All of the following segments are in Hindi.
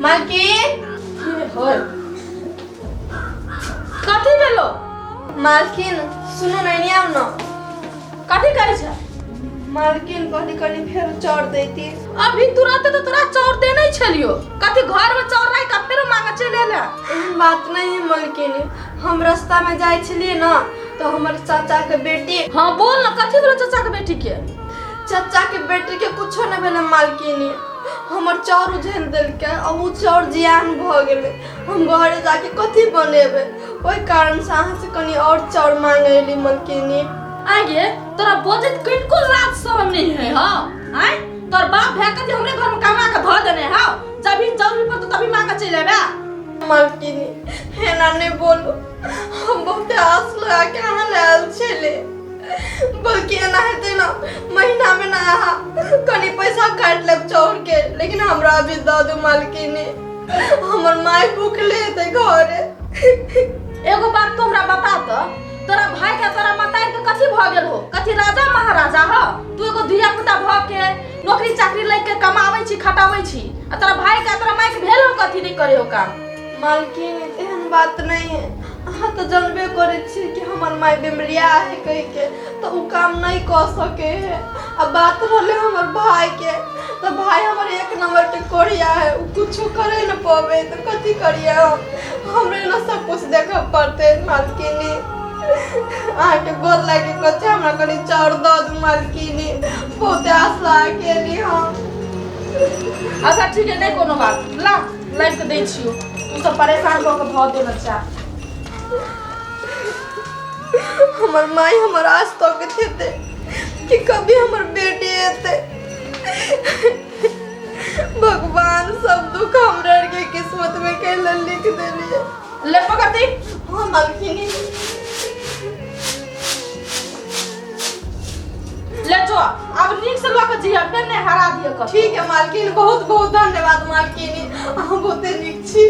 मालकिन कथी भेलो? मालकिन सुनो नहीं आव न। कथी करे छ? मालकिन कनी कनी फेर चौर देती। अभी तुरंत तो तोरा चौर दे नहीं छलियो। कथी घर में चौर रही का फेरो मांगे चले ले? बात नहीं है मालकिन, हम रास्ता में जाए छलिए ना तो हमारे चाचा के बेटी। हाँ बोल ना, कथी भेलो चाचा के बेटी के? चाचा के बेटी के कुछो न भेले मालकिन, हमर चौर उझेल देलके अब उ चौर जियान भ गेले। हम घरे जाके कथी बनेबे, ओई कारण से अहाँ से कनी और चौर मांगे एली मालकिन। आगे तोरा बोझत किनको लाज शरम नहीं है? हां आय तोर बाप भे कथी हमरे घर में कमा के ध देने हां, जब ही जरूरी पड़तो तभी मांगे चले बे। मालकिन है ना नहीं बोलो, हम बहुत आस लगा के हमें लाल छले, बल्कि ना है ना महीना में ना कनी पैसा काट ले चौर के, लेकिन हमरा अभी दादू मालकिन हमर माय भूखले थे घरे। एगो बात तो हमरा बता त, तोरा भाई के तोरा माताई के कथी भ गेल हो? कथी राजा महाराजा ह? तू एगो धिया पुता भ के नौकरी चाकरी ले के कमाबै छी खटाबै छी, आ तोरा भाई के तोरा माई के भेल हो कथी नहीं करे हो काम? मालकिन एहन बात नहीं है, अहाँ तो जानबे करे छी कि हमर माय बेमरिया है कह के तो उ काम नहीं कर सके है। अब बात रहले हमर भाई के, तो भाई हमर एक नंबर के कोरिया है, उ कुछ करे न पावे तो कथी करिए हम? हमरे न सब कुछ देखे पड़ते मालकिन। आके गोद लागे कथे हमरा कनी चाउर द दू मालकिन, बहुत आस लगा के ली हम। अच्छा ठीक है, नहीं कोनो बात, ला लाइफ के दे छियो, तू सब परेशान भ के भ देना चाह। हमर माई हमर आस तो के थे कि कभी हमर बेटी आते। भगवान सब दुख हमरा के किस्मत में कैला लिख देलिए। ले पकड़ती। हां मालकिन ले जो अब नीक से लोग जिया पे ने हरा दिए कर। ठीक है मालकिन, बहुत बहुत धन्यवाद मालकिन, हम बहुते नीक छी।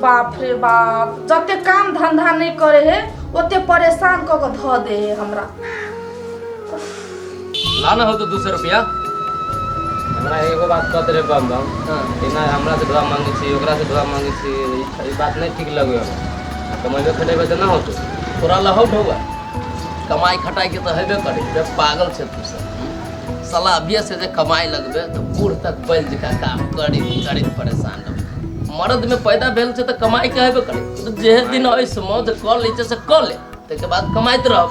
बाप रे बाप, जते काम धंधा नहीं करे है ओते परेशान क के ध दे है हमरा। लाना हो तो 200 रुपया। हमरा एगो बात कहते रे बम बम, बिना हमरा से ढोआ मांगे छी, ओकरा से ढोआ मांगे छी, ई बात नहीं ठीक लगे हमरा। कमाइबे खटेबे त ना होतो, तोरा लहौ ढोआ कमाई खटाई के तो हेबे करे। बे पागल छे तू सब, साला अभिये से जे कमाई लगबे तो बूढ़ तक बैल जका काम करी करी परेशान हो। मर्द में पैदा भेल छे तो कमाई के हेबे करे, तो जे दिन ऐसे मौज कर लै छे से कर ले, तके बाद कमाइत रह।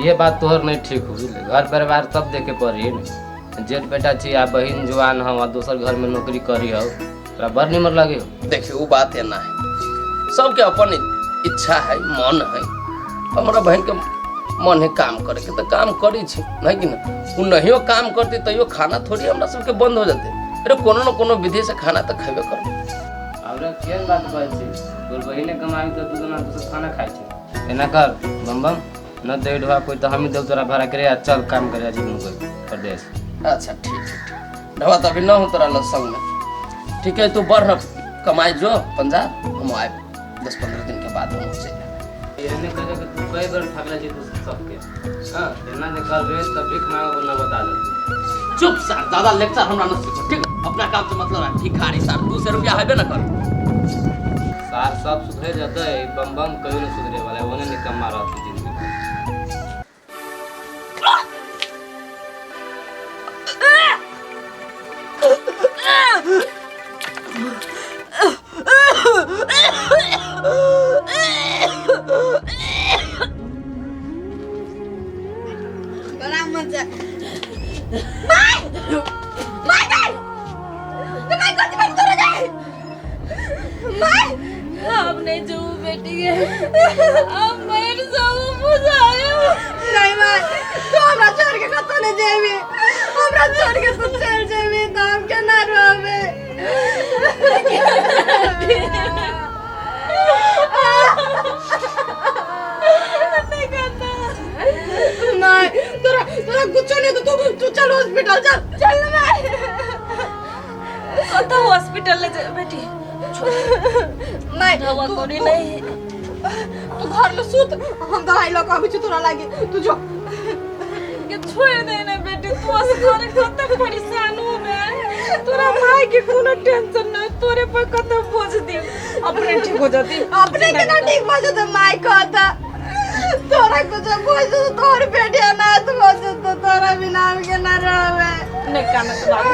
ये बात तोहर नहीं ठीक हो, घर परिवार सब देखे पड़ी न। जेठ बेटा छी आ बहिन जवान हम, दोसर घर में नौकरी करी हो, तोरा बड़ निमर लगे हो। देखिए वो बात है ना है, सबके अपन इच्छा है, मन है। हमारा बहन के मन है काम करे के तो काम करी छी, नहीं कि ना? वो नहीं काम करती तो खाना थोड़ी हमरा सबके बंद हो जाते। अरे कोनो न कोनो विधि से खाना तो खेबे कर। हमरा केन बात कहै छी, तोर बहिने कमाई तो तू ना तो खाना खाइ छी। एना कर बम बम, न दे ढवा कोई तो हम ही देव तोरा भाड़ा करे, चल काम करे जी कोई प्रदेश। अच्छा ठीक है, ढवा तो अभी न हो तोरा ल संग में। ठीक है, तू बढ़ कमाई जो पंजाब, हम आए 10-15 दिन के बाद हम से। एने करे के तू कई बार ठगला जी तू सबके। हां एना जे करबे त भीख मांगो न बता दे। चुप सा, ज्यादा लेक्चर हमरा न सीखो, ठीक? अपना काम से मतलब है, भिखारी सार 200 रुपया हेबे न कर। सार सब सुधर जाते, बम बम कभी न सुधरे वाला, ओने निकम्मा रहती जिंदगी। बड़ा मजा। अब नहीं जो बेटी है, अब मैं सब बुझायो नहीं मां, तू हमरा छोड़ के कतो न जेबी, हमरा छोड़ के तू चल जेबी त हम केना रहबे? नहीं तोरा तोरा कुछ नहीं तो तू चल हॉस्पिटल, चल चल ना। कत हॉस्पिटल ले जा बेटी, नहीं दवा कोनी नहीं, तू घर में सूत, हम दवाई लगा अभी तोरा लागे, तू जो के छोड़ दे ना बेटी, तू असर करे कत परेशान हो मैं। तोरा भाई के कोनो टेंशन नहीं तोरे पर कत बोझ दी अपने ठीक हो जाती अपने के ना ठीक हो जाते माई कहता तोरा कुछ बोझ तो तोर बेटे अनाथ हो जातो तोरा बिना के ना रहवे नहीं काना तो बाबू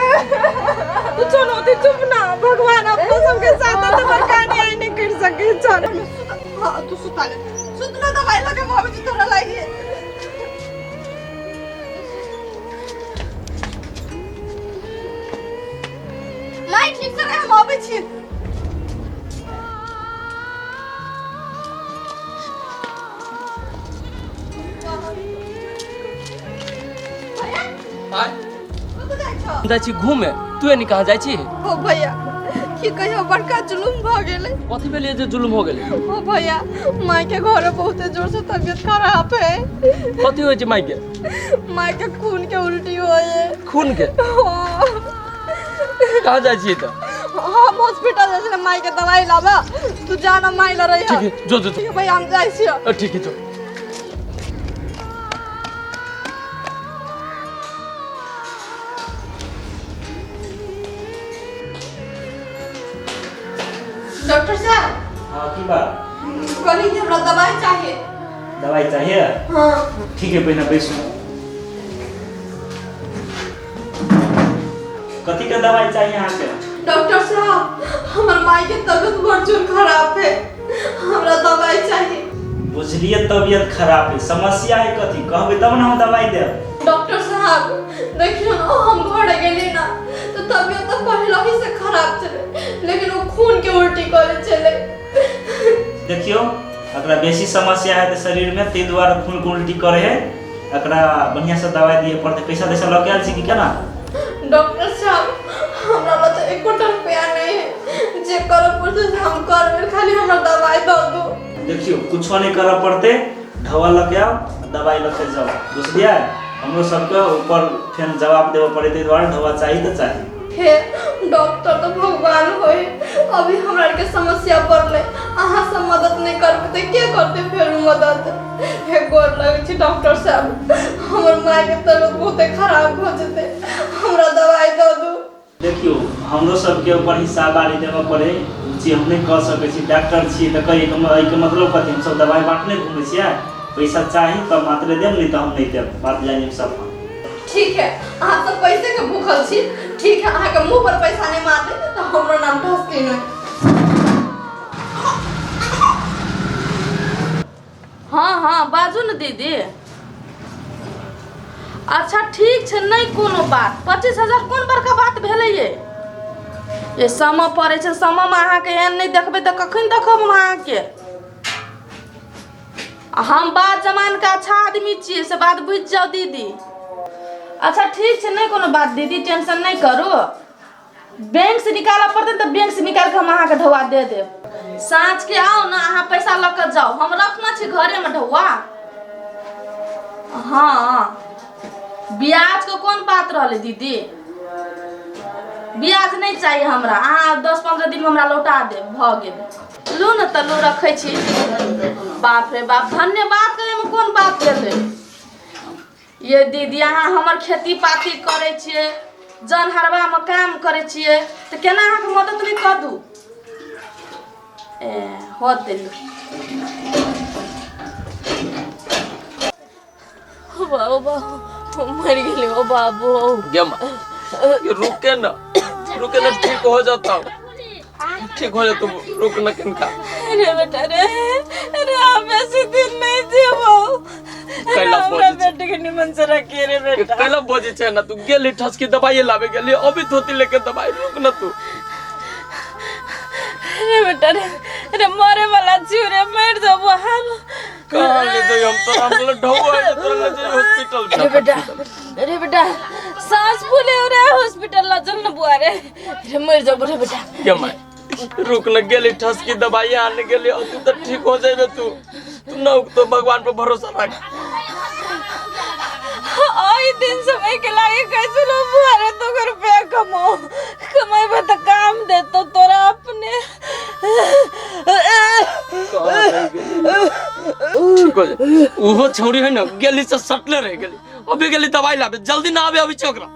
तू चलो ते चुप ना भगवान अपना सबके साथ है तो कहानी आई नहीं कर सके चल हां तू सुता ले सुतना दवाई लगे मम्मी जी तोरा लागी माई ठीक से हम आबै छी जाइ छी घूमे तू एनी कहाँ जाइ छी ओ भैया की कहियो बड़का जुलुम भ गेलै कथी भेलै जे जुलुम हो गेलै ओ भैया माई के घरे बहुत जोर से तबीयत खराब है कथी होइ छै माई के खून के उल्टी होए खून के हाँ। कहाँ जाइ छी त हम हॉस्पिटल जाइ छी माई के दवाई लाबा तू जाना माई ल रही ठीक है जो ठीक है भैया हम जाइ छी ठीक है जो डॉक्टर साहब हाँ की बात कहली कि हमरा दवाई चाहिए दवाई चाहिए हाँ ठीक है पहले बैसो कथी का दवाई चाहिए यहाँ के डॉक्टर साहब हमर माई के तबीयत बहुत जोर खराब है हमरा दवाई चाहिए बुझलिए तबीयत खराब है समस्या है कथी कहबे तब ना हम दवाई देब डॉक्टर साहब देखियो ना हम घर गेली ना तो तबीयत तो पहले ही से खराब चले लेकिन वो खून के उल्टी करे चले देखियो अगर बेसी समस्या है तो शरीर में ते द्वारा खून के उल्टी करे है अकरा बढ़िया से दवाई दिए पड़ते पैसा दैसा लगे आल छी कि केना डॉक्टर साहब हमरा लग तो 1 रुपया नहीं है जे करो पड़ते हम करबे खाली हमरा दवाई दो दो देखियो कुछ नहीं करे पड़ते ढवा लगे आओ दवाई लेके जाओ बुझलिए हमरो सबके ऊपर फेन जवाब देबो पड़े ते द्वारा ढवा चाहिए तो चाहिए हे डॉक्टर तो भगवान होए अभी हमरा के समस्या पड़ले अहाँ सब मदद नहीं करबे तो के करते फिर मदद हे गोर लगे छी डॉक्टर साहब हमर माय के तबीयत बहुत खराब हो जते हमरा दवाई दो दो देखियो हमरो सबके ऊपर हिसाब बारी देबो पड़े जे हम नहीं कह सके छी डॉक्टर छी त कहि के मतलब कथि हम सब दवाई बांटने घूमे छियै पैसा चाहिए तब मात्र देब नहीं तो हम नहीं देब बात जानिए सब ठीक है अहाँ सब पैसे के भूखल छी ठीक है अहाँ के मुंह पर पैसा नहीं मार दे तो हमरो नाम ढसके नहीं हाँ बाजू न दीदी अच्छा ठीक छै नहीं कोनो बात 25,000 कोन बड़का बात भेलै ये समय पड़े छै समय में अहाँ के एहन नहीं देखबे तो कखन देखब हम अहाँ के हम बात जमान का अच्छा आदमी छियै से बात बुझ जाओ दीदी अच्छा ठीक है नहीं कोनो बात दीदी टेंशन नहीं करो बैंक से निकाला पड़ते तो बैंक से निकाल के हम अहाँ के ढौआ दे देब साँझ के आओ ना अहाँ पैसा लेकर जाओ हम रखना छी घरे में ढौआ हाँ ब्याज को कौन बात रहले दीदी ब्याज नहीं चाहिए हमरा अहाँ 10-15 दिन में हमरा लौटा दे भ गेल लू न त लू रखे छी बाप रे बाप धन्यवाद करे में कौन बात भेलै ये दीदी अहाँ हमर खेती पाती करे छियै जन हरबा में काम करे छियै तो केना अहाँ के मदद नहीं कर दू ए हो देलू ओ बाबू मर गेली ओ बाबू रुके ना ठीक हो जाता ठीक हो जाता रुक ना किनका अरे बेटा अरे आप ऐसे दिन नहीं जीवो कैला बोझ बेटे के निमन से रखिए रे बेटा कैला बोझे छै ना तू गेली ठस की दवाई लावे गेली अभी धोती लेके दवाई रुक ना तू अरे बेटा अरे मरे वाला छी रे मर जाबो हम कहां ले दो हम तो हम ढौआ है तो ले जाई हॉस्पिटल अरे बेटा सांस फूले रे हॉस्पिटल ला चल न बुआ रे अरे मर जाबो रे बेटा क्या मैं रुक न गेली ठस की दवाई आने के लिए तू तो ठीक हो जाएगा तू ना तो भगवान पर भरोसा रख आई दिन समय के लागे कैसे लो बुआ रे तो रुपया कमाई तो काम दे तो तोरा अपने ठीक हो जाए वो छौरी है ना गेली से सटले रह गेली अभी गेली दवाई लावे जल्दी ना आवे अभी चोकरा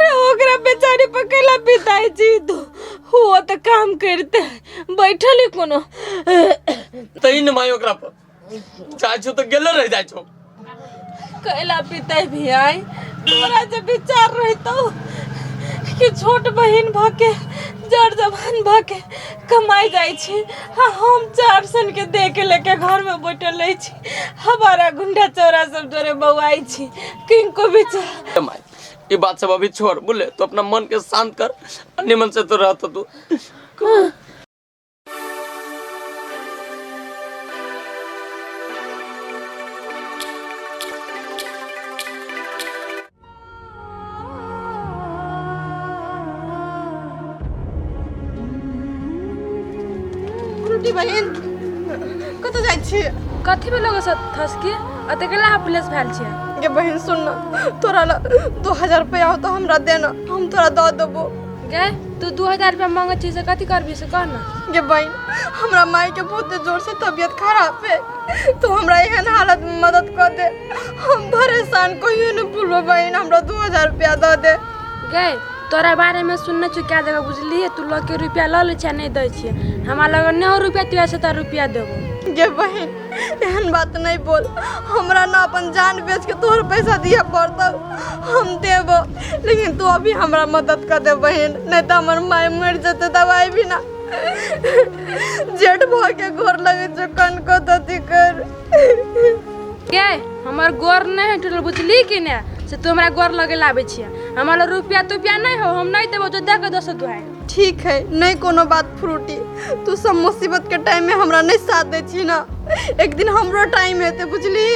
ओ बेचारी पकेला पिताजी तो हुआ तो काम करते बैठल ही कोनो तई न माय ओकरा पर चाहे छो तो गेले रह जाय छो कैला पिता भी आई तोरा जे विचार रहतो कि छोट बहिन भके जड़ जवान भके कमाई जाई छी हम 4 सन के दे के लेके घर में बैठल रही छी हमारा गुंडा चोरा सब जोरे बउआई छी किनको विचार माय ये बात सब अभी छोड़ बोले तो अपना मन के शांत कर अन्य मन से तो रहता तू फ्रूटी बहन कत जाइ छी कथी में लोग थस के अतकेला प्लेस भेल छियै गे बहन सुन ना तोरा ला 2000 रुपया हो तो हमरा देना हम तोरा दऽ देबो गे तू 2000 रुपया मांगे छी से कथी करबी से कह ना गे बहन हमरा माई के बहुत जोर से तबीयत खराब है तो हमरा एहन हालत में मदद कर दे हम परेशान कहियो न भूलबो बहन हमरा 2000 रुपया दऽ दे गे तोरा बारे में सुनने छी क्या जगह बुझलिए तू लोग के रुपया ल ले छै नहीं दै छियै हमरा लग 9 रुपया तिया से त रुपया देबो गे बहन एहन बात नहीं बोल हमरा ना अपन जान बेच के तोहर पैसा दिया पड़तौ हम देबो लेकिन तू अभी हमरा मदद कर दे बहन नहीं तो हमर माय मर जते दवाई भी ना जेठ भ के घर लगे छ कन को दती कर गे हमर गोर नहीं हटल बुझली कि ने से तू हमरा गोर लगे लाबे छियै हमरा रुपया नहीं हो हम नहीं देबो जो दे के दोसर दुहाई ठीक है नहीं कोनो बात फ्रूटी तू सब मुसीबत के टाइम में हमरा नहीं साथ दे छी ना एक दिन हमरो टाइम हेते बुझली